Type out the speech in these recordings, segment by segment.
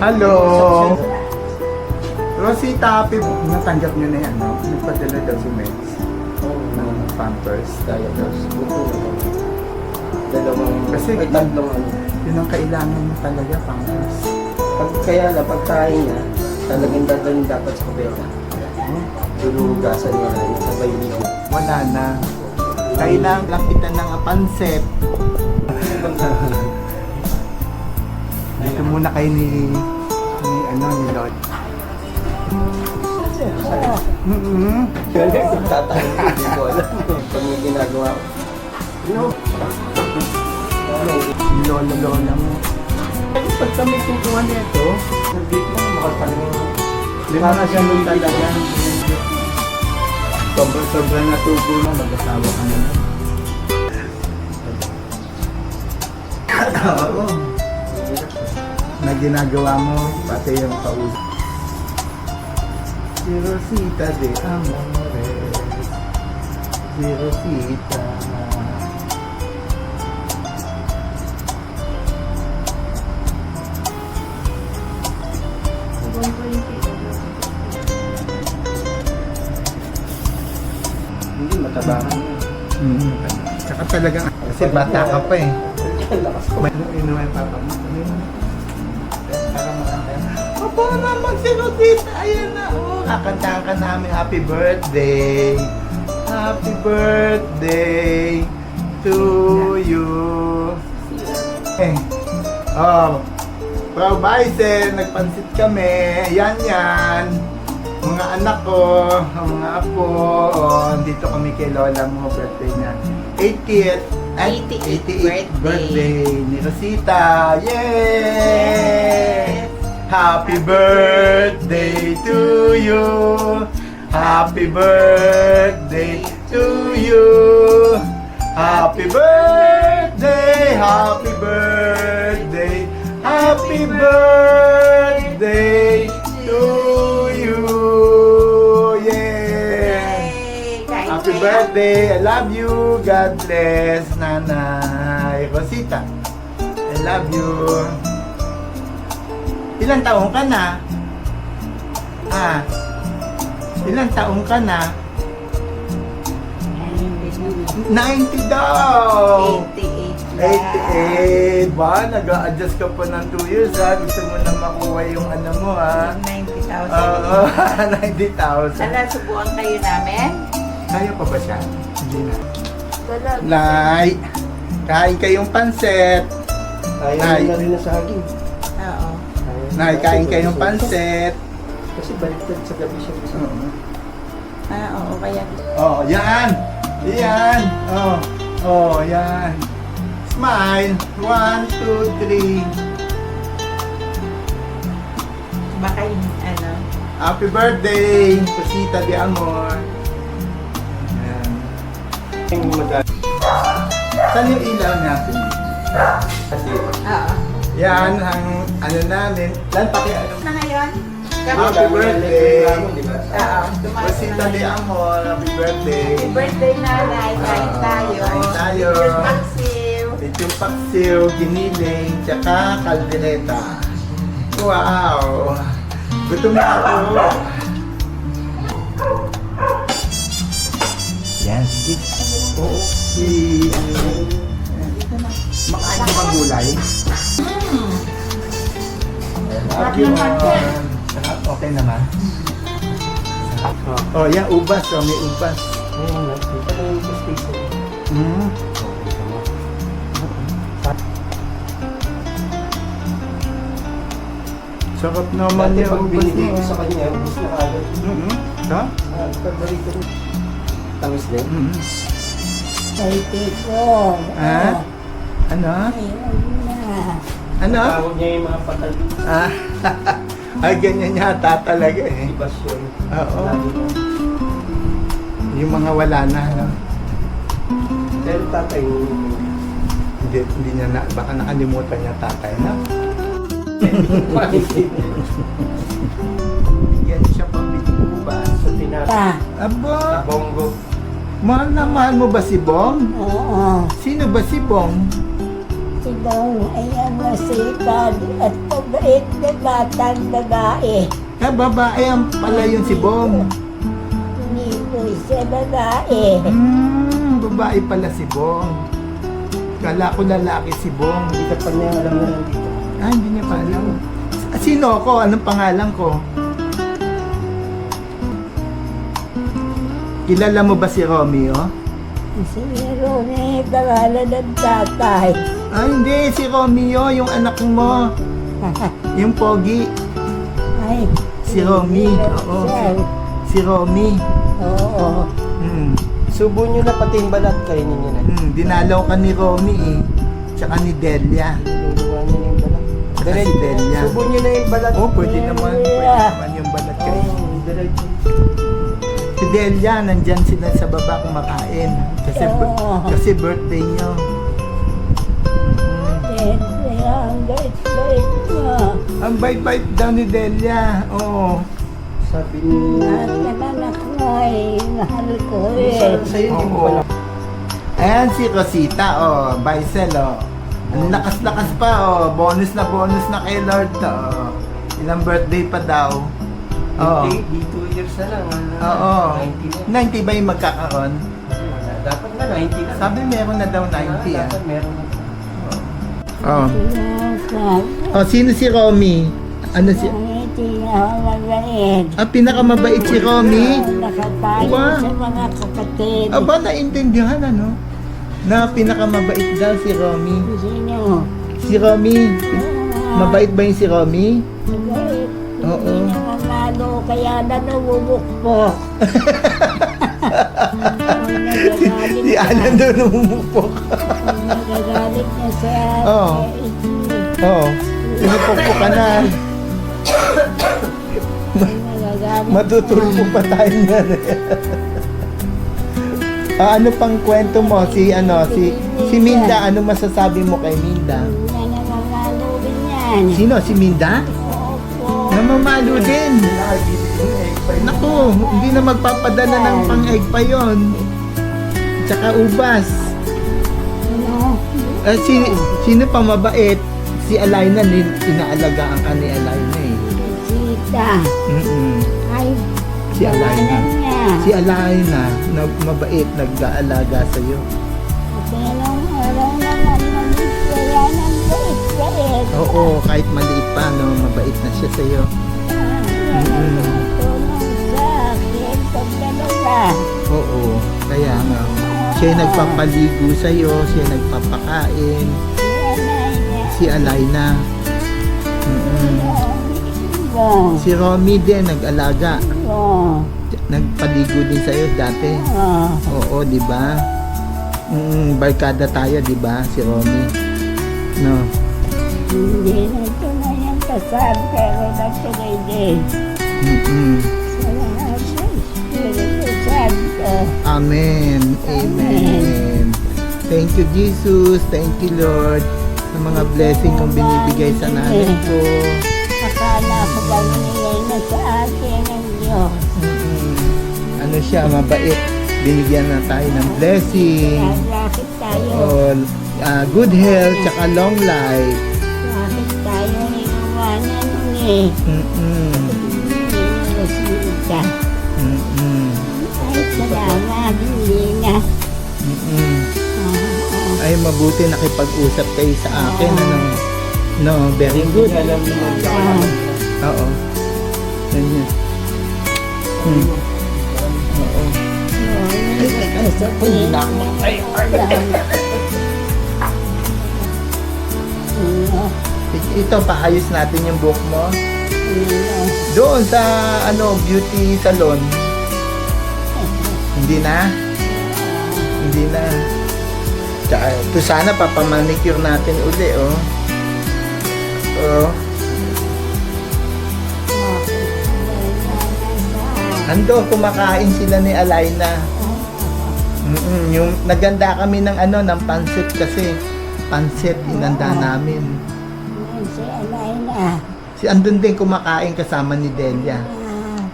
Hello! Rosita, happy... Natanggap nyo na yan, no? Nagpadala daw si Meds ng Pampers. Kaya dos. Dalawang... Kasi ay, tatlong ano. Yun ang kailangan mo talaga, Pampers. Kaya na, pagkain niya, talagang dadalhin dapat sa kubeta. Lulugasan niya na yung sabay ligo. Wala na. Kailangan lapitan ng panset. Dito muna kayo ni Lord. Tatahin ko, hindi ko alam. Pag may ginagawa ko. No. Lola mo. Pag kami kukuha nito, Hindi ko makapalingin. lima na siya nun talaga. Sobra natubo na, mag-asawa ka na. Oo. Na ginagawa mo, pati yung kausap. Si Rosita de Amore. Si Rosita. Hindi, matabangan niya. Tsaka talagang, kasi bata ka pa eh. Ang lakas ko. May inuman papa mo. Para makanta. Papa naman si Rosita. Ayan na. Oh, kakantahan ka namin. Happy birthday. Happy birthday to you. Eh. Oh. Frau Bison, nagpansit kami. Yan. Mga anak ko, mga apo. Oh, dito kami kay Lola mo. Birthday niya. 80th 88th birthday ni Rosita. Yay! Happy birthday to you. Happy birthday to you. Happy birthday, happy birthday, happy birthday to you. Yeah! Happy birthday! I love you! God bless, Nanay Rosita. I love you. Ilang taong ka na? Ilang taong ka na? 90 daw! 88! Ba? Nag-a-adjust ka pa ng 2 years ha? Gusto mo na makuha yung ano mo ha? 90,000. Oo, 90,000. Sana subukan kayo namin? Kaya pa ba siya? Hindi na. Wala. Nay, kain kayong pansit. Ay. Ayaw na rin na saging. Oo. Nay, kain kayong pansit. Kasi baliktad sa gabi siya. Oo, kaya Oh, yan. Yan. Oh, yan. Smile. 1, 2, 3. baka yung ano. Happy birthday, Rosita de Amor. Yan. Yung madali. Saan yung ilaw natin? Kasi Oo. Yan, ang ano namin. Lan, ano? Na ngayon? Happy birthday. Oo. Rosita de Amor, happy birthday. Happy birthday, nanay. Kain tayo. Kain tayo. Yung paksiw. Yung paksiw, giniling, tsaka kaldereta. Wow! Gutom na ako. Yan, sige. Oo. Makain ka bang gulay? Love you, Mom. Sarap, okay naman. Oh, yan, ubas. Oh, may ubas. ayun, nakita ko yung pastis. Mm. Sarap naman Dati yung pag ubas binigay ko mo. sa kanya, ubus na agad. Ha? Paborito ko. Tamis din. Ay, tiko. Ha? Ano? Ano? Tawag niya yung mga patay. Ah, ay ganyan yata talaga eh. Ibasyon. Oo. Lagi na. Yung mga wala na, no? Pero tatay, Hindi niya na, baka nakalimutan niya tatay na. Yan siya pambili ba? sa tinata. Aba, Bongo. mahal na mahal mo ba si Bong? Oo. Sino ba si Bong? Si Dong ay ang masipag at mabait na batang babae. Babae ang pala yung si Bong. Tumiboy sa babae. Babae pala si Bong. Kala ko lalaki si Bong. Hindi ka pa niya alam na nandito. Hindi niya pa alam. Sino ako? Anong pangalan ko? Kilala mo ba si Romeo? Si Rone, pangalan ng tatay. Hindi. Si Romeo, yung anak mo. Yung pogi. Ay, Si Romy. Oo. Si Romy. Oo. Subo nyo na pati yung balat kayo ninyo na. Dinalaw ka ni Romy eh. Tsaka ni Delia. Luluwa nyo na yung balat. Saka si Delia. Subo nyo na yung balat. Pwede naman. Pwede naman yung balat kayo. Diretso. Si Delia, nandyan sila sa baba kumakain. Kasi birthday nyo. Ang bait-bait mo. Ang bait-bait daw ni Delia. Oo. Sabi ni... At ang anak mo ay mahal ko eh. Sa'yo hindi mo Oo. pala. Ayan si Rosita, Baisel, Ang lakas-lakas pa, bonus na kay Lord to. Ilang birthday pa daw. Oo. Di 2 years na lang. Oo. 90 na. 90 ba yung magkakaroon? Dapat na 90 na. Sabi meron na daw 90 ah. Dapat meron na. Sino si Romy? Ano si... Mabait. Pinakamabait si Romy? Nakatayo Aba. sa mga kapatid. Aba, naintindihan ano? Na pinakamabait daw si Romy. Sino? Si Romy. Mabait ba yung si Romy? Mabait. Oo. Hindi naman lalo, kaya na namumukpok. Si Alan daw namumupok. Nagagalit na sa Oo. Oo. Pinupok ka na. Nagagalit Matutulpo pa tayo niyan. Ano pang kwento mo? Si Minda, ano masasabi mo kay Minda? na namamalo din yan. Sino? Si Minda? Opo. Namamalo din. Naku, hindi na magpapadala ng pang-egg pa yon. Tsaka ubas. Ano? Sino pa mabait? Si Alaina, inaalagaan ka ni Alaina eh. Sita. Ay, Si Alaina. pangalan niya. Si Alaina, na mabait, nag-aalaga sa'yo. Pero araw naman mag-isaya ng bait-bait. Oo, kahit maliit pa, no, mabait na siya sa'yo. Tulong sa akin pagdalawa. Oo, kaya nga. Siya yung nagpapaligo sa'yo, siya yung nagpapakain. Si Alaina. Bong. Si Romy din, nag-alaga. Bong. Nagpaligo din sa'yo dati. Oo, di ba? Barkada tayo, di ba? Si Romy. No. Hindi na ito na yung kasal, pero natuloy din. Salamat sa Espiritu Santo. Amen. Amen. Thank you, Jesus. Thank you, Lord, sa mga blessing kong binibigay sa nanay ko. Akala ko ba binigay na sa akin ng Diyos? Ano siya, mabait. Binigyan na tayo ng blessing. Bakit tayo? Good health, tsaka long life. Bakit tayo iniwanan ni Rosita? Ay, salamat, hindi na. Ay, mabuti nakipag-usap kayo sa akin. Ano? No, very good. Alam mo naman. Oo. Ganyan. Oo. Ito, paayos natin yung buhok mo. Doon sa, beauty salon. Hindi na? Hindi na. Tsaka, ito sana papamanicure natin uli, oh. Oh. Ando, kumakain sila ni Alaina. Yung naganda kami ng ng pansit kasi. Pansit, inanda namin. Si Alaina. Si andun din kumakain kasama ni Delia.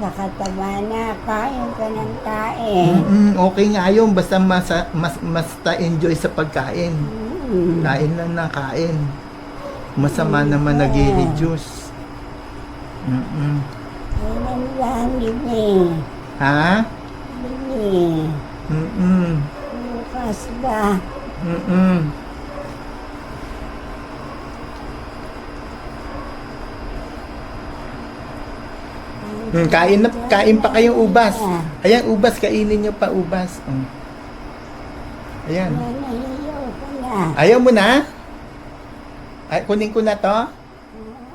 Kakataba na. Kain ka ng kain. Okay nga yun, basta mas enjoy sa pagkain. Kain lang na, kain. Masama naman nag-reduce. Mm-mm. Ayun lang ini. Ha? Ini. Mm-mm. Bukas ba? Mm-mm. Kain pa kayong ubas. Ayan, ubas, kainin nyo pa ubas. Ayan. Nanahiyo ko na. Ayaw mo na? Ay, kunin ko na to? Oo.